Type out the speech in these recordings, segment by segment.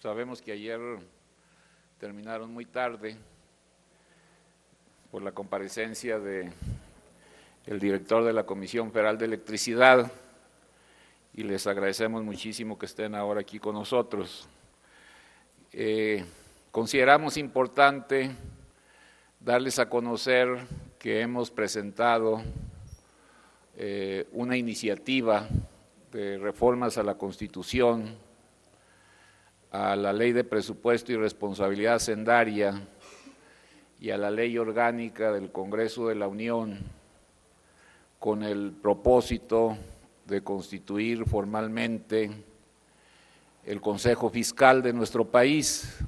Sabemos que ayer terminaron muy tarde por la comparecencia del director de la Comisión Federal de Electricidad y les agradecemos muchísimo que estén ahora aquí con nosotros. Consideramos importante darles a conocer que hemos presentado una iniciativa de reformas a la Constitución, a la Ley de Presupuesto y Responsabilidad Hacendaria y a la Ley Orgánica del Congreso de la Unión, con el propósito de constituir formalmente el Consejo Fiscal de nuestro país.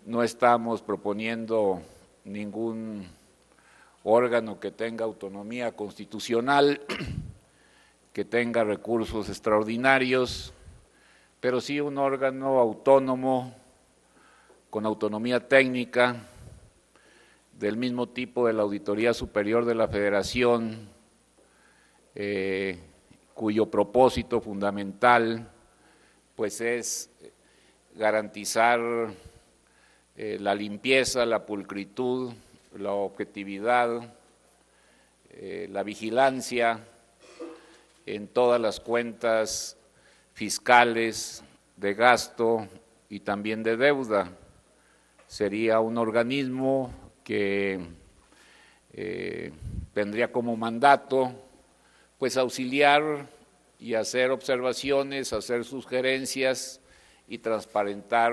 No estamos proponiendo ningún órgano que tenga autonomía constitucional, que tenga recursos extraordinarios, pero sí un órgano autónomo, con autonomía técnica, del mismo tipo de la Auditoría Superior de la Federación, cuyo propósito fundamental pues es garantizar la limpieza, la pulcritud, la objetividad, la vigilancia en todas las cuentas fiscales, de gasto y también de deuda. Sería un organismo que tendría como mandato pues auxiliar y hacer observaciones, hacer sugerencias y transparentar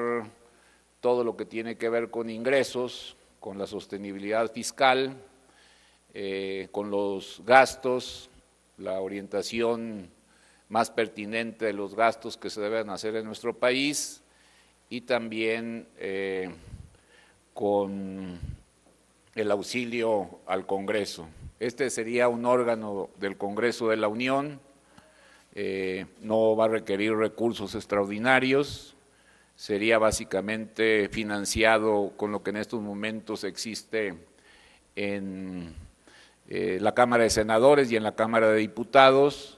todo lo que tiene que ver con ingresos, con la sostenibilidad fiscal, con los gastos, la orientación más pertinente de los gastos que se deben hacer en nuestro país y también con el auxilio al Congreso. Este sería un órgano del Congreso de la Unión, no va a requerir recursos extraordinarios, sería básicamente financiado con lo que en estos momentos existe en la Cámara de Senadores y en la Cámara de Diputados,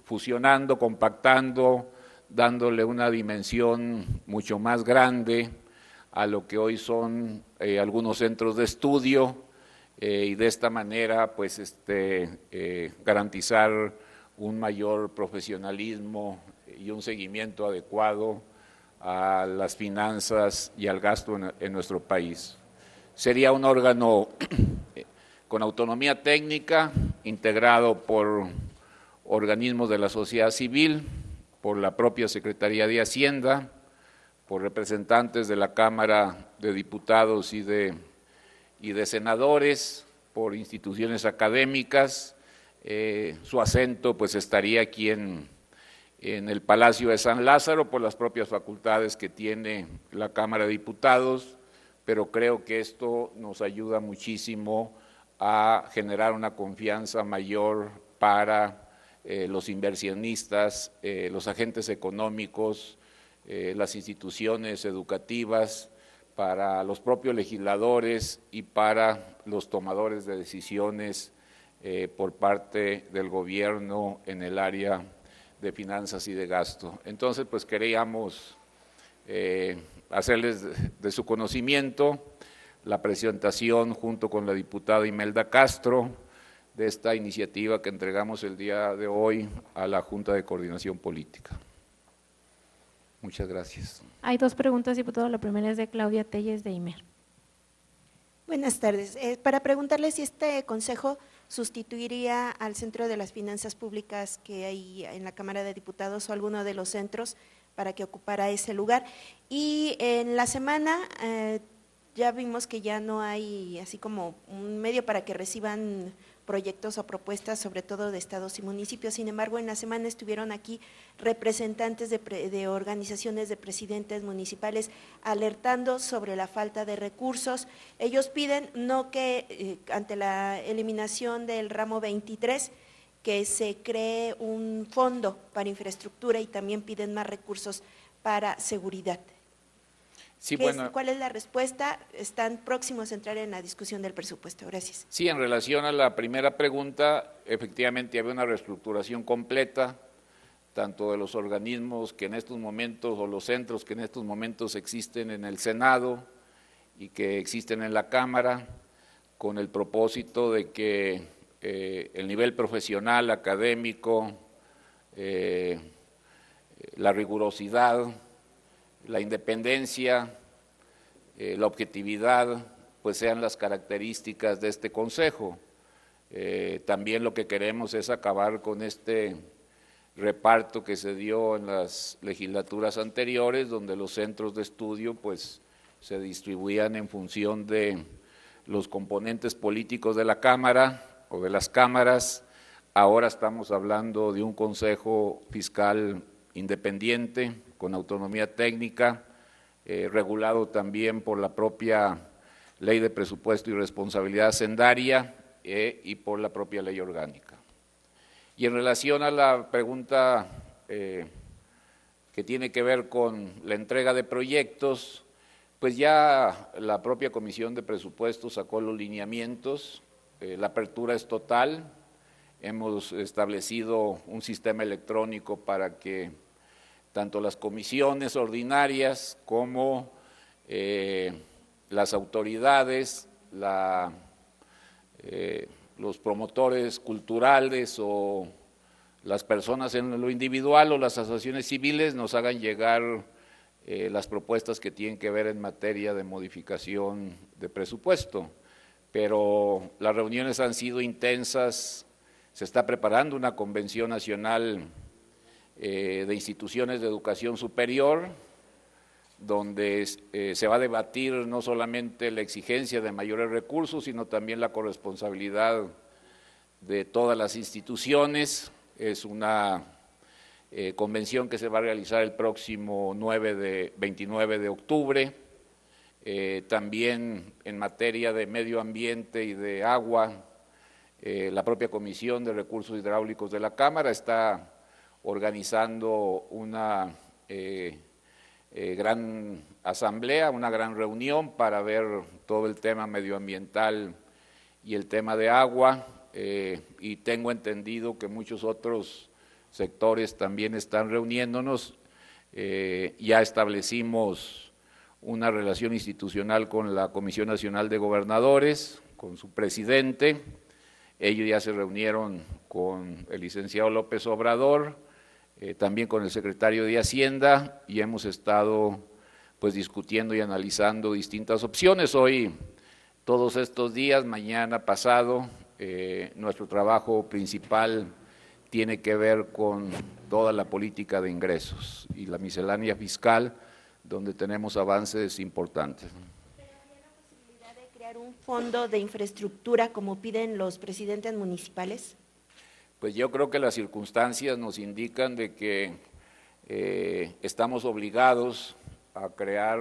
fusionando, compactando, dándole una dimensión mucho más grande a lo que hoy son algunos centros de estudio y de esta manera pues garantizar un mayor profesionalismo y un seguimiento adecuado a las finanzas y al gasto en nuestro país. Sería un órgano con autonomía técnica, integrado por organismos de la sociedad civil, por la propia Secretaría de Hacienda, por representantes de la Cámara de Diputados y de senadores, por instituciones académicas. Su acento pues estaría aquí en el Palacio de San Lázaro por las propias facultades que tiene la Cámara de Diputados, pero creo que esto nos ayuda muchísimo a generar una confianza mayor para los inversionistas, los agentes económicos, las instituciones educativas, para los propios legisladores y para los tomadores de decisiones por parte del gobierno en el área de finanzas y de gasto. Entonces, pues queríamos hacerles de su conocimiento la presentación junto con la diputada Imelda Castro de esta iniciativa que entregamos el día de hoy a la Junta de Coordinación Política. Muchas gracias. Hay dos preguntas, diputado. La primera es de Claudia Telles, de IMER. Buenas tardes. Para preguntarle si este consejo sustituiría al Centro de las Finanzas Públicas que hay en la Cámara de Diputados o alguno de los centros para que ocupara ese lugar. Y en la semana ya vimos que ya no hay así como un medio para que reciban proyectos o propuestas, sobre todo de estados y municipios. Sin embargo, en la semana estuvieron aquí representantes de organizaciones de presidentes municipales alertando sobre la falta de recursos. Ellos piden no que ante la eliminación del ramo 23, que se cree un fondo para infraestructura y también piden más recursos para seguridad. Sí, bueno, ¿Cuál es la respuesta? Están próximos a entrar en la discusión del presupuesto. Gracias. Sí, en relación a la primera pregunta, efectivamente había una reestructuración completa tanto de los organismos que en estos momentos, o los centros que en estos momentos existen en el Senado y que existen en la Cámara, con el propósito de que el nivel profesional, académico, la rigurosidad, la independencia, la objetividad, pues sean las características de este Consejo. También lo que queremos es acabar con este reparto que se dio en las legislaturas anteriores, donde los centros de estudio pues se distribuían en función de los componentes políticos de la Cámara o de las cámaras. Ahora estamos hablando de un Consejo Fiscal independiente, con autonomía técnica, regulado también por la propia Ley de Presupuesto y Responsabilidad Hacendaria y por la propia Ley Orgánica. Y en relación a la pregunta que tiene que ver con la entrega de proyectos, pues ya la propia Comisión de Presupuestos sacó los lineamientos, la apertura es total, hemos establecido un sistema electrónico para que tanto las comisiones ordinarias como las autoridades, los promotores culturales o las personas en lo individual o las asociaciones civiles nos hagan llegar las propuestas que tienen que ver en materia de modificación de presupuesto. Pero las reuniones han sido intensas, se está preparando una convención nacional de instituciones de educación superior, donde se va a debatir no solamente la exigencia de mayores recursos, sino también la corresponsabilidad de todas las instituciones. Es una convención que se va a realizar el próximo 29 de octubre. También en materia de medio ambiente y de agua, la propia Comisión de Recursos Hidráulicos de la Cámara está organizando una gran asamblea, una gran reunión para ver todo el tema medioambiental y el tema de agua, y tengo entendido que muchos otros sectores también están reuniéndonos. Ya establecimos una relación institucional con la Comisión Nacional de Gobernadores, con su presidente. Ellos ya se reunieron con el licenciado López Obrador, también con el secretario de Hacienda, y hemos estado pues discutiendo y analizando distintas opciones. Hoy, todos estos días, mañana, pasado, nuestro trabajo principal tiene que ver con toda la política de ingresos y la miscelánea fiscal, donde tenemos avances importantes. ¿Pero habría la posibilidad de crear un fondo de infraestructura como piden los presidentes municipales? Pues yo creo que las circunstancias nos indican de que estamos obligados a crear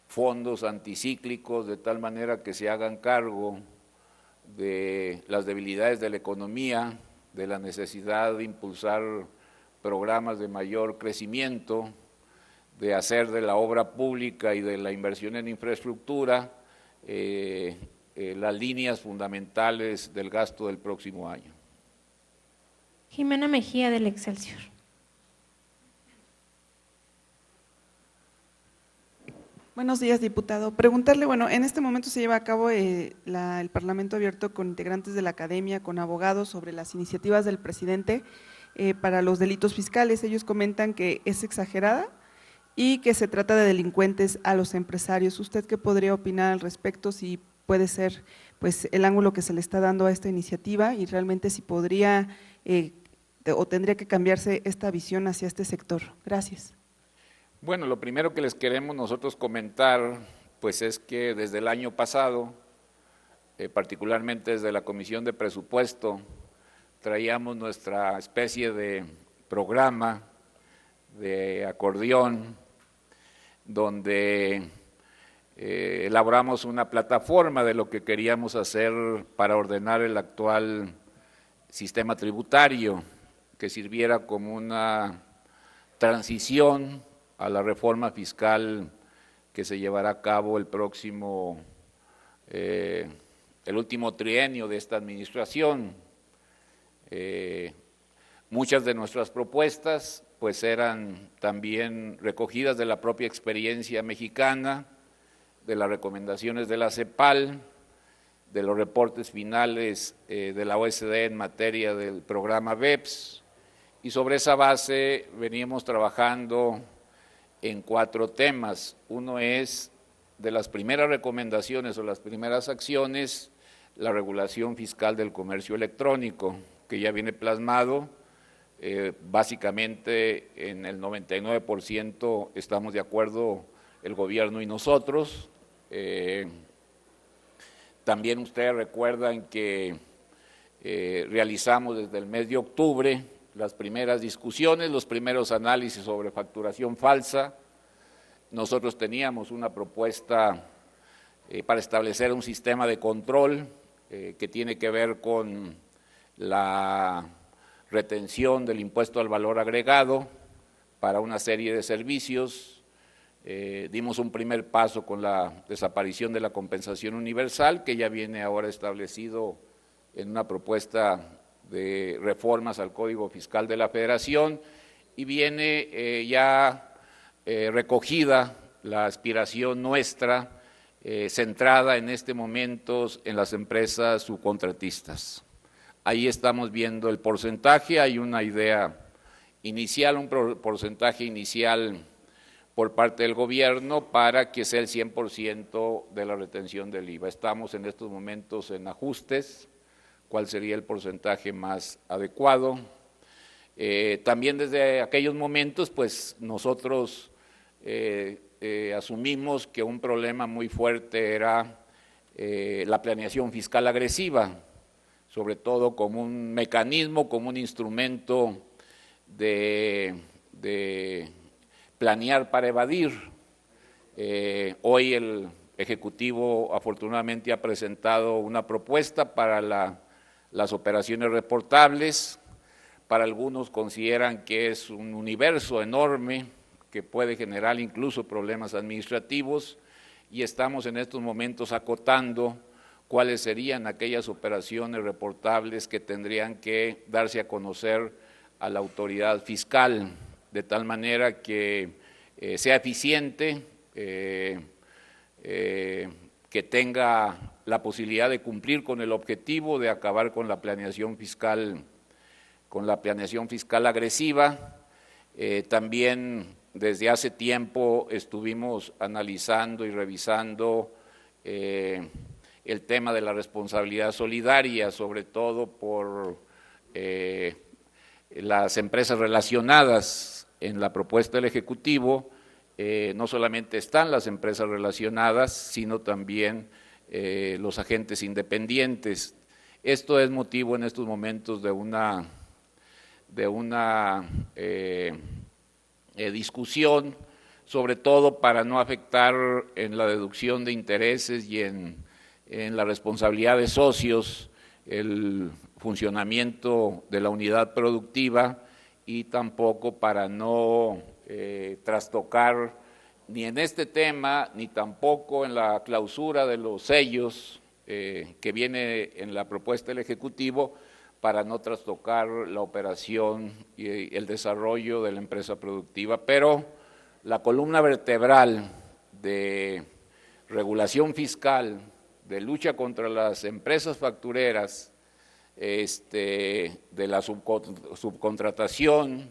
fondos anticíclicos de tal manera que se hagan cargo de las debilidades de la economía, de la necesidad de impulsar programas de mayor crecimiento, de hacer de la obra pública y de la inversión en infraestructura las líneas fundamentales del gasto del próximo año. Jimena Mejía, del Excelsior. Buenos días, diputado. Preguntarle, bueno, en este momento se lleva a cabo el Parlamento abierto con integrantes de la academia, con abogados, sobre las iniciativas del presidente para los delitos fiscales. Ellos comentan que es exagerada y que se trata de delincuentes a los empresarios. ¿Usted qué podría opinar al respecto? Si puede ser pues el ángulo que se le está dando a esta iniciativa y realmente si podría o tendría que cambiarse esta visión hacia este sector. Gracias. Bueno, lo primero que les queremos nosotros comentar, pues es que desde el año pasado, particularmente desde la Comisión de Presupuesto, traíamos nuestra especie de programa de acordeón, donde elaboramos una plataforma de lo que queríamos hacer para ordenar el actual sistema tributario, que sirviera como una transición a la reforma fiscal que se llevará a cabo el próximo, el último trienio de esta administración. Muchas de nuestras propuestas pues eran también recogidas de la propia experiencia mexicana, de las recomendaciones de la CEPAL, de los reportes finales de la OSD en materia del programa BEPS, y sobre esa base veníamos trabajando en 4 temas. Uno es de las primeras recomendaciones o las primeras acciones, la regulación fiscal del comercio electrónico, que ya viene plasmado, básicamente en el 99% estamos de acuerdo el gobierno y nosotros. También ustedes recuerdan que realizamos desde el mes de octubre las primeras discusiones, los primeros análisis sobre facturación falsa. Nosotros teníamos una propuesta para establecer un sistema de control que tiene que ver con la retención del impuesto al valor agregado para una serie de servicios. Dimos un primer paso con la desaparición de la compensación universal, que ya viene ahora establecido en una propuesta de reformas al Código Fiscal de la Federación, y viene ya recogida la aspiración nuestra centrada en este momento en las empresas subcontratistas. Ahí estamos viendo el porcentaje, hay una idea inicial, un porcentaje inicial por parte del gobierno para que sea el 100% de la retención del IVA. Estamos en estos momentos en ajustes, cuál sería el porcentaje más adecuado. También desde aquellos momentos, pues nosotros asumimos que un problema muy fuerte era la planeación fiscal agresiva, sobre todo como un mecanismo, como un instrumento de planear para evadir. Hoy el Ejecutivo afortunadamente ha presentado una propuesta para las operaciones reportables. Para algunos consideran que es un universo enorme que puede generar incluso problemas administrativos, y estamos en estos momentos acotando cuáles serían aquellas operaciones reportables que tendrían que darse a conocer a la autoridad fiscal, de tal manera que sea eficiente, que tenga la posibilidad de cumplir con el objetivo de acabar con la planeación fiscal agresiva. También desde hace tiempo estuvimos analizando y revisando el tema de la responsabilidad solidaria, sobre todo por las empresas relacionadas. En la propuesta del Ejecutivo no solamente están las empresas relacionadas, sino también los agentes independientes. Esto es motivo en estos momentos de una discusión, sobre todo para no afectar en la deducción de intereses y en la responsabilidad de socios el funcionamiento de la unidad productiva, y tampoco para no trastocar ni en este tema, ni tampoco en la clausura de los sellos que viene en la propuesta del Ejecutivo, para no trastocar la operación y el desarrollo de la empresa productiva. Pero la columna vertebral de regulación fiscal, de lucha contra las empresas factureras, de la subcontratación,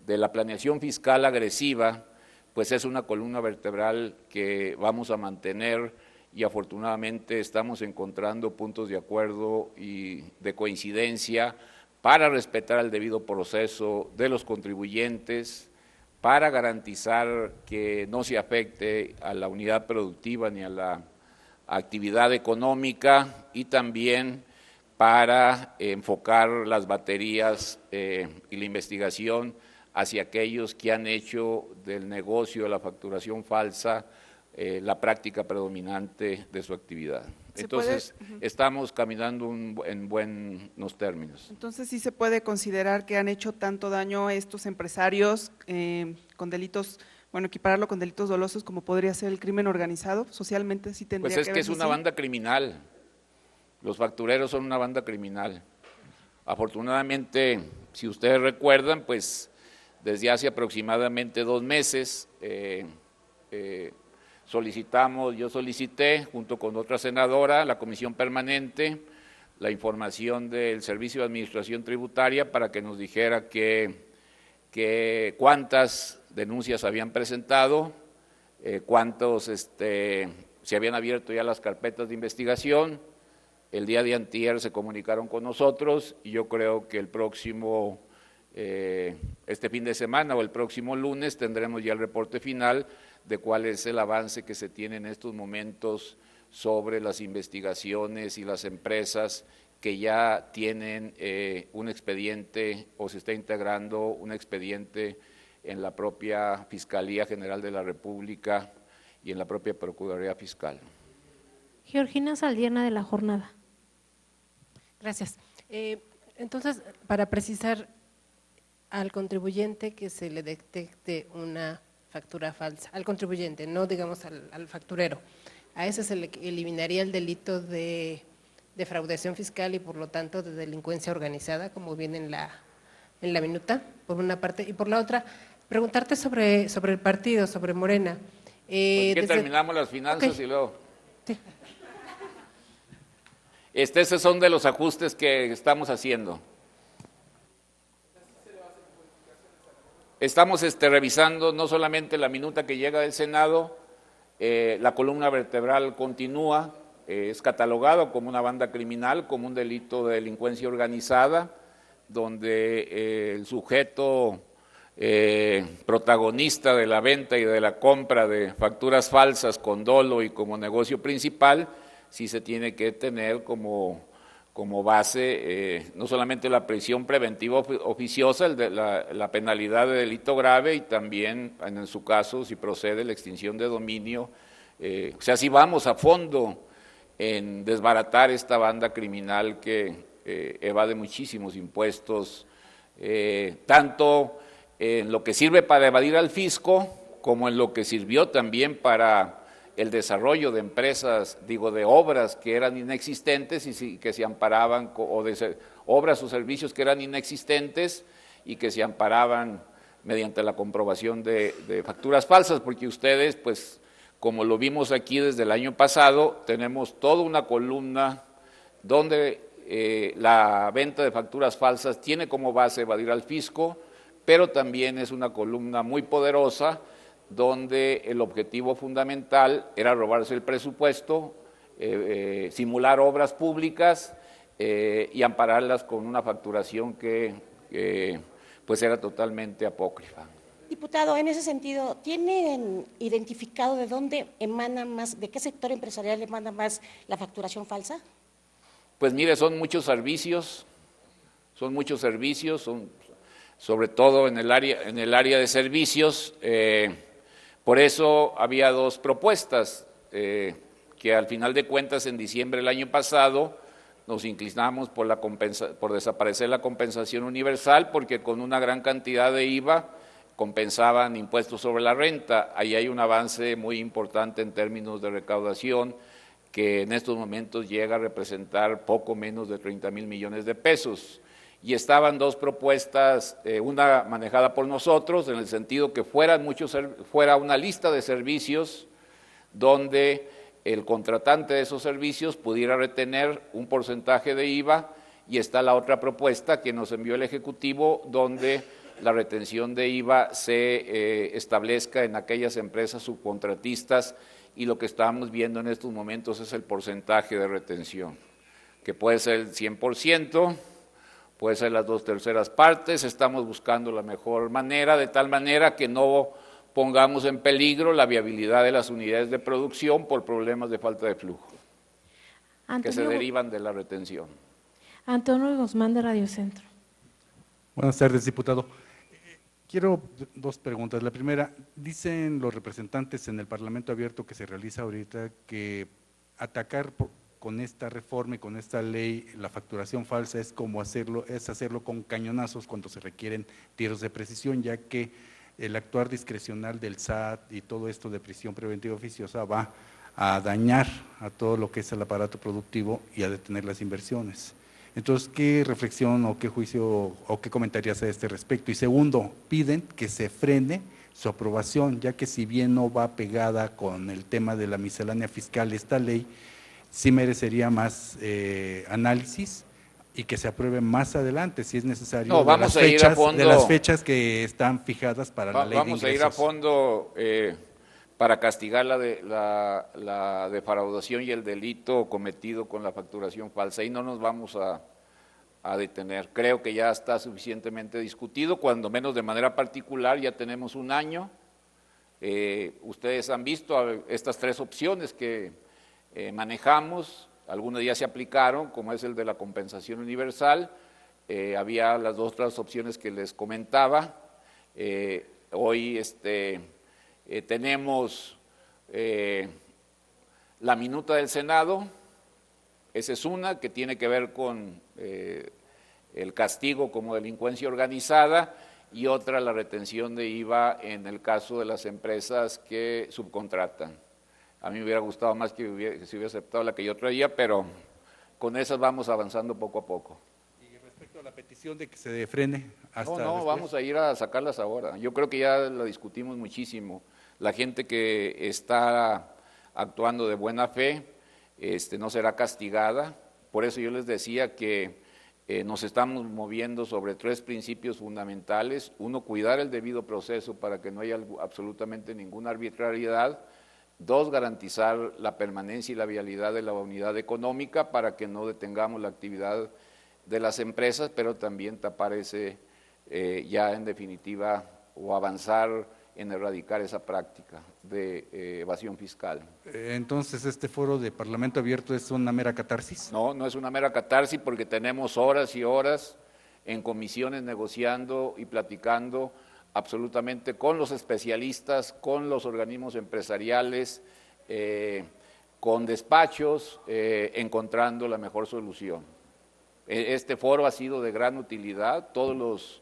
de la planeación fiscal agresiva, pues es una columna vertebral que vamos a mantener, y afortunadamente estamos encontrando puntos de acuerdo y de coincidencia para respetar el debido proceso de los contribuyentes, para garantizar que no se afecte a la unidad productiva ni a la actividad económica, y también para enfocar las baterías y la investigación hacia aquellos que han hecho del negocio de la facturación falsa la práctica predominante de su actividad. Entonces, estamos caminando en buenos términos. Entonces, ¿sí se puede considerar que han hecho tanto daño a estos empresarios con delitos, bueno, equipararlo con delitos dolosos como podría ser el crimen organizado? Socialmente sí tendría pues que es que es una banda criminal. Los factureros son una banda criminal. Afortunadamente, si ustedes recuerdan, pues desde hace aproximadamente 2 meses yo solicité, junto con otra senadora, la Comisión Permanente, la información del Servicio de Administración Tributaria para que nos dijera cuántas denuncias habían presentado, cuántos se habían abierto ya las carpetas de investigación. El día de antier se comunicaron con nosotros y yo creo que el próximo, este fin de semana o el próximo lunes tendremos ya el reporte final de cuál es el avance que se tiene en estos momentos sobre las investigaciones y las empresas que ya tienen un expediente o se está integrando un expediente en la propia Fiscalía General de la República y en la propia Procuraduría Fiscal. Georgina Saldierna, de La Jornada. Gracias. Entonces, para precisar al contribuyente que se le detecte una factura falsa, al contribuyente, no digamos al facturero, a ese se le eliminaría el delito de defraudación fiscal y por lo tanto de delincuencia organizada, como viene en la minuta, por una parte, y por la otra, preguntarte sobre el partido, sobre Morena. ¿Por qué terminamos las finanzas Okay. y luego? Sí. Esos son de los ajustes que estamos haciendo. Estamos revisando no solamente la minuta que llega del Senado, la columna vertebral continúa, es catalogado como una banda criminal, como un delito de delincuencia organizada, donde el sujeto protagonista de la venta y de la compra de facturas falsas con dolo y como negocio principal, sí se tiene que tener como base no solamente la prisión preventiva oficiosa, la penalidad de delito grave y también, en su caso, si procede, la extinción de dominio. O sea, si vamos a fondo en desbaratar esta banda criminal que evade muchísimos impuestos, tanto en lo que sirve para evadir al fisco, como en lo que sirvió también para el desarrollo de empresas, de obras que eran inexistentes y que se amparaban, o de obras o servicios que eran inexistentes y que se amparaban mediante la comprobación de facturas falsas, porque ustedes, pues, como lo vimos aquí desde el año pasado, tenemos toda una columna donde la venta de facturas falsas tiene como base evadir al fisco, pero también es una columna muy poderosa donde el objetivo fundamental era robarse el presupuesto, simular obras públicas y ampararlas con una facturación que pues era totalmente apócrifa. Diputado, en ese sentido, ¿tienen identificado de dónde emana más, de qué sector empresarial emana más la facturación falsa? Pues mire, son muchos servicios, sobre todo en el área de servicios. Por eso había 2 propuestas, que al final de cuentas en diciembre del año pasado nos inclinamos por desaparecer la compensación universal, porque con una gran cantidad de IVA compensaban impuestos sobre la renta. Ahí hay un avance muy importante en términos de recaudación, que en estos momentos llega a representar poco menos de 30,000 millones de pesos. Y estaban 2 propuestas, una manejada por nosotros, en el sentido que fuera una lista de servicios donde el contratante de esos servicios pudiera retener un porcentaje de IVA, y está la otra propuesta que nos envió el Ejecutivo, donde la retención de IVA se establezca en aquellas empresas subcontratistas, y lo que estamos viendo en estos momentos es el porcentaje de retención, que puede ser el 100%, puede ser las 2/3 partes. Estamos buscando la mejor manera, de tal manera que no pongamos en peligro la viabilidad de las unidades de producción por problemas de falta de flujo, que se derivan de la retención. Antonio Guzmán, de Radio Centro. Buenas tardes, diputado. Quiero 2 preguntas. La primera, dicen los representantes en el Parlamento Abierto que se realiza ahorita que atacar con esta reforma y con esta ley la facturación falsa es hacerlo con cañonazos cuando se requieren tiros de precisión, ya que el actuar discrecional del SAT y todo esto de prisión preventiva oficiosa va a dañar a todo lo que es el aparato productivo y a detener las inversiones. Entonces, ¿qué reflexión o qué juicio o qué comentarías a este respecto? Y segundo, piden que se frene su aprobación, ya que si bien no va pegada con el tema de la miscelánea fiscal esta ley, sí merecería más análisis y que se apruebe más adelante, si es necesario, No, vamos a ir a fondo. de las fechas que están fijadas para la ley de ingresos. Vamos a ir a fondo para castigar la defraudación y el delito cometido con la facturación falsa, y no nos vamos a detener. Creo que ya está suficientemente discutido, cuando menos de manera particular ya tenemos un año. Ustedes han visto estas tres opciones que manejamos, algunas ya se aplicaron, como es el de la compensación universal, había las dos otras opciones que les comentaba. Hoy tenemos la minuta del Senado, esa es una que tiene que ver con el castigo como delincuencia organizada, y otra la retención de IVA en el caso de las empresas que subcontratan. A mí me hubiera gustado más que se hubiera aceptado la que yo traía, pero con esas vamos avanzando poco a poco. Y respecto a la petición de que se frene hasta No, después. vamos a ir a sacarlas ahora. Yo creo que ya la discutimos muchísimo. La gente que está actuando de buena fe no será castigada. Por eso yo les decía que nos estamos moviendo sobre tres principios fundamentales. Uno, cuidar el debido proceso para que no haya absolutamente ninguna arbitrariedad. Dos, garantizar la permanencia y la viabilidad de la unidad económica para que no detengamos la actividad de las empresas, pero también tapar ya en definitiva, o avanzar en erradicar esa práctica de evasión fiscal. Entonces, ¿este foro de Parlamento Abierto es una mera catarsis? No, no es una mera catarsis, porque tenemos horas y horas en comisiones negociando y platicando absolutamente con los especialistas, con los organismos empresariales, con despachos, encontrando la mejor solución. Este foro ha sido de gran utilidad, todos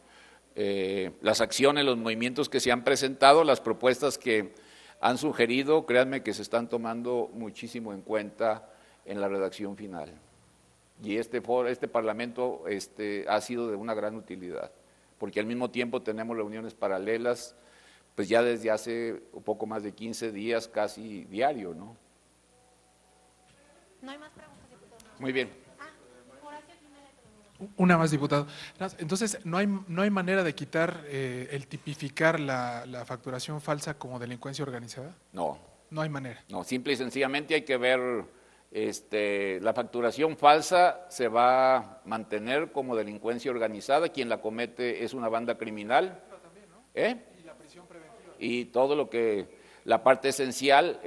las acciones, los movimientos que se han presentado, las propuestas que han sugerido, créanme que se están tomando muchísimo en cuenta en la redacción final. Y este Parlamento ha sido de una gran utilidad, porque al mismo tiempo tenemos reuniones paralelas, pues ya desde hace un poco más de 15 días, casi diario, ¿no? No hay más preguntas, diputado. Muy bien. Una más, diputado. Entonces, ¿no hay manera de quitar el tipificar la facturación falsa como delincuencia organizada? No. No hay manera. No, simple y sencillamente hay que ver, la facturación falsa se va a mantener como delincuencia organizada, quien la comete es una banda criminal. Pero también, ¿no? Y la prisión preventiva. Y todo lo que, la parte esencial,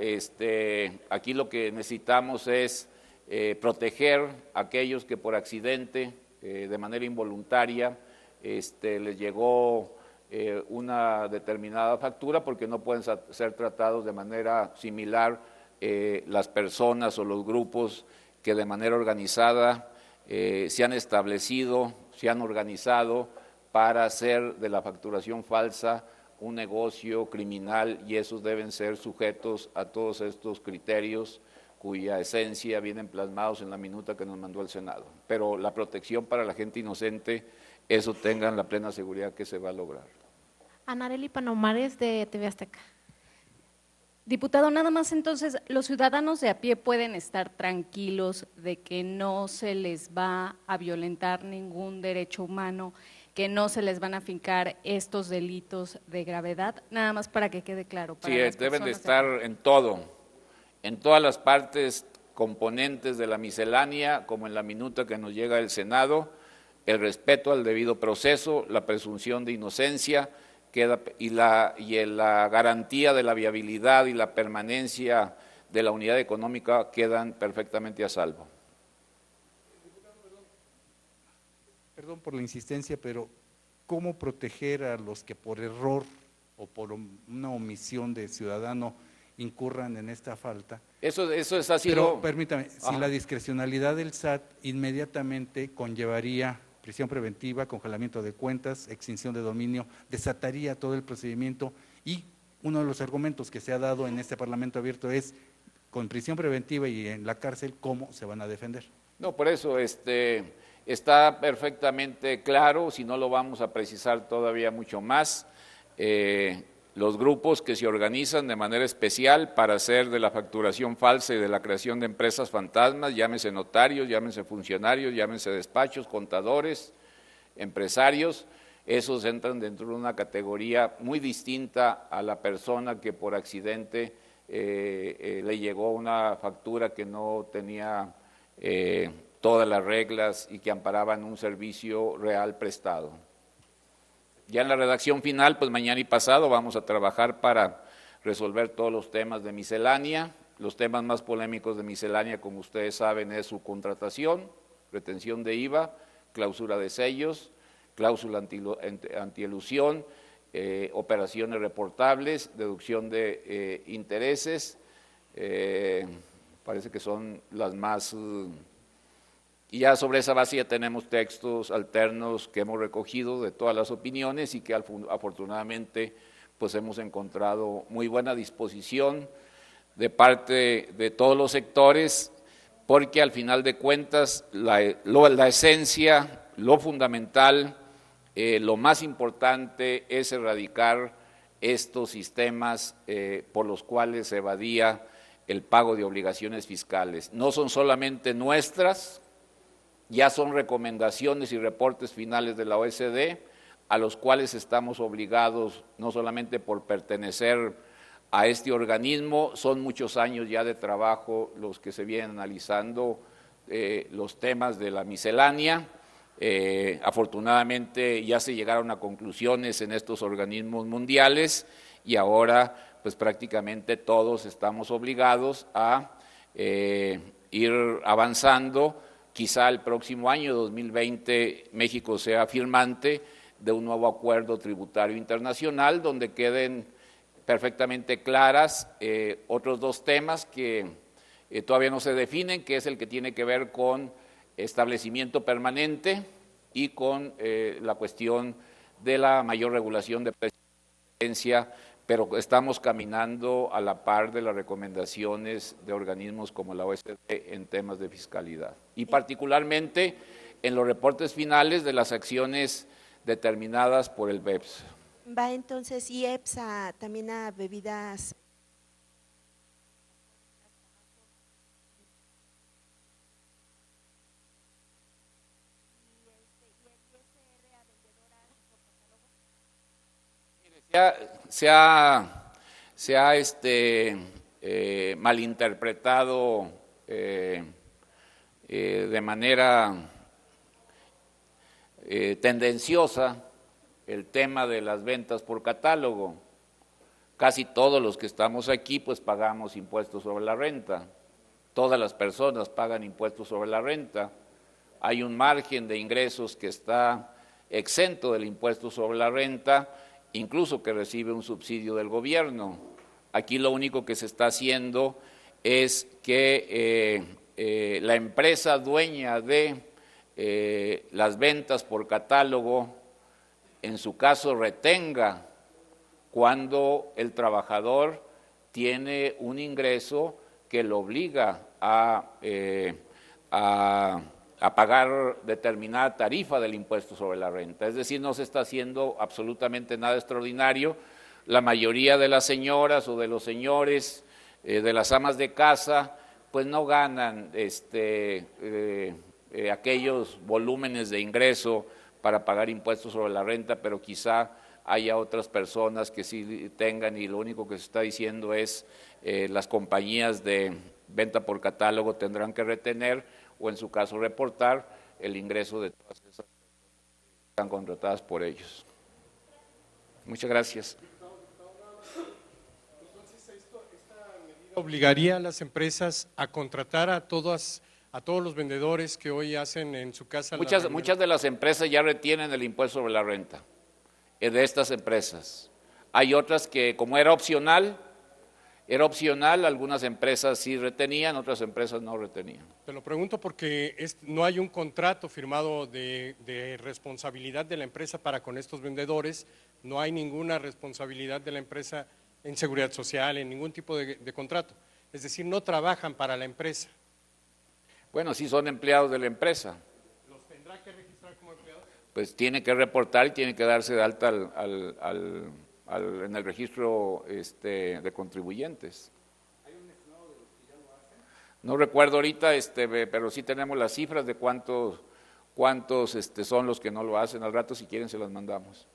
aquí lo que necesitamos es proteger a aquellos que por accidente, de manera involuntaria, les llegó una determinada factura, porque no pueden ser tratados de manera similar las personas o los grupos que de manera organizada se han establecido, se han organizado para hacer de la facturación falsa un negocio criminal, y esos deben ser sujetos a todos estos criterios cuya esencia vienen plasmados en la minuta que nos mandó el Senado. Pero la protección para la gente inocente, eso tengan la plena seguridad que se va a lograr. Anareli Palomares, de TV Azteca. Diputado, nada más entonces, los ciudadanos de a pie pueden estar tranquilos de que no se les va a violentar ningún derecho humano, que no se les van a fincar estos delitos de gravedad, nada más para que quede claro. Para Sí, las deben de personas estar en todo, en todas las partes componentes de la miscelánea, como en la minuta que nos llega del Senado, el respeto al debido proceso, la presunción de inocencia y la garantía de la viabilidad y la permanencia de la unidad económica quedan perfectamente a salvo. Perdón por la insistencia, pero ¿cómo proteger a los que por error o por una omisión de ciudadano incurran en esta falta? Eso ha sido… Pero permítame, si la discrecionalidad del SAT inmediatamente conllevaría prisión preventiva, congelamiento de cuentas, extinción de dominio, desataría todo el procedimiento, y uno de los argumentos que se ha dado en este Parlamento Abierto es, con prisión preventiva y en la cárcel, ¿cómo se van a defender? No, por eso, está perfectamente claro, si no lo vamos a precisar todavía mucho más, los grupos que se organizan de manera especial para hacer de la facturación falsa y de la creación de empresas fantasmas, llámese notarios, llámese funcionarios, llámese despachos, contadores, empresarios, esos entran dentro de una categoría muy distinta a la persona que por accidente le llegó una factura que no tenía todas las reglas y que amparaban un servicio real prestado. Ya en la redacción final, pues mañana y pasado vamos a trabajar para resolver todos los temas de miscelánea. Los temas más polémicos de miscelánea, como ustedes saben, es su contratación, retención de IVA, clausura de sellos, cláusula antielusión, operaciones reportables, deducción de intereses, parece que son las más... Y ya sobre esa base ya tenemos textos alternos que hemos recogido de todas las opiniones y que afortunadamente pues hemos encontrado muy buena disposición de parte de todos los sectores, porque al final de cuentas la esencia, lo fundamental, lo más importante es erradicar estos sistemas por los cuales se evadía el pago de obligaciones fiscales. No son solamente nuestras, ya son recomendaciones y reportes finales de la OECD, a los cuales estamos obligados no solamente por pertenecer a este organismo, son muchos años ya de trabajo los que se vienen analizando los temas de la miscelánea. Afortunadamente ya se llegaron a conclusiones en estos organismos mundiales y ahora pues prácticamente todos estamos obligados a ir avanzando. Quizá el próximo año, 2020, México sea firmante de un nuevo acuerdo tributario internacional donde queden perfectamente claras otros dos temas que todavía no se definen, que es el que tiene que ver con establecimiento permanente y con la cuestión de la mayor regulación de presidencia, pero estamos caminando a la par de las recomendaciones de organismos como la OECD en temas de fiscalidad y particularmente en los reportes finales de las acciones determinadas por el BEPS. Va entonces IEPS también a bebidas. Se ha malinterpretado de manera tendenciosa el tema de las ventas por catálogo. Casi todos los que estamos aquí pues pagamos impuestos sobre la renta, todas las personas pagan impuestos sobre la renta, hay un margen de ingresos que está exento del impuesto sobre la renta, incluso que recibe un subsidio del gobierno. Aquí lo único que se está haciendo es que la empresa dueña de las ventas por catálogo, en su caso, retenga cuando el trabajador tiene un ingreso que lo obliga a pagar determinada tarifa del impuesto sobre la renta. Es decir, no se está haciendo absolutamente nada extraordinario. La mayoría de las señoras o de los señores, de las amas de casa, pues no ganan aquellos volúmenes de ingreso para pagar impuestos sobre la renta, pero quizá haya otras personas que sí tengan, y lo único que se está diciendo es las compañías de venta por catálogo tendrán que retener o en su caso reportar el ingreso de todas esas personas que están contratadas por ellos. Muchas gracias. Entonces, esta medida obligaría a las empresas a contratar a todos los vendedores que hoy hacen en su casa. Muchas de las empresas ya retienen el impuesto sobre la renta, de estas empresas. Hay otras que, como era opcional, algunas empresas sí retenían, otras empresas no retenían. Te lo pregunto porque no hay un contrato firmado de responsabilidad de la empresa para con estos vendedores, no hay ninguna responsabilidad de la empresa en seguridad social, en ningún tipo de contrato. Es decir, no trabajan para la empresa. Bueno, sí son empleados de la empresa. ¿Los tendrá pues tiene que reportar y tiene que darse de alta en el registro de contribuyentes. No recuerdo ahorita, pero sí tenemos las cifras de cuántos son los que no lo hacen. Al rato, si quieren, se las mandamos.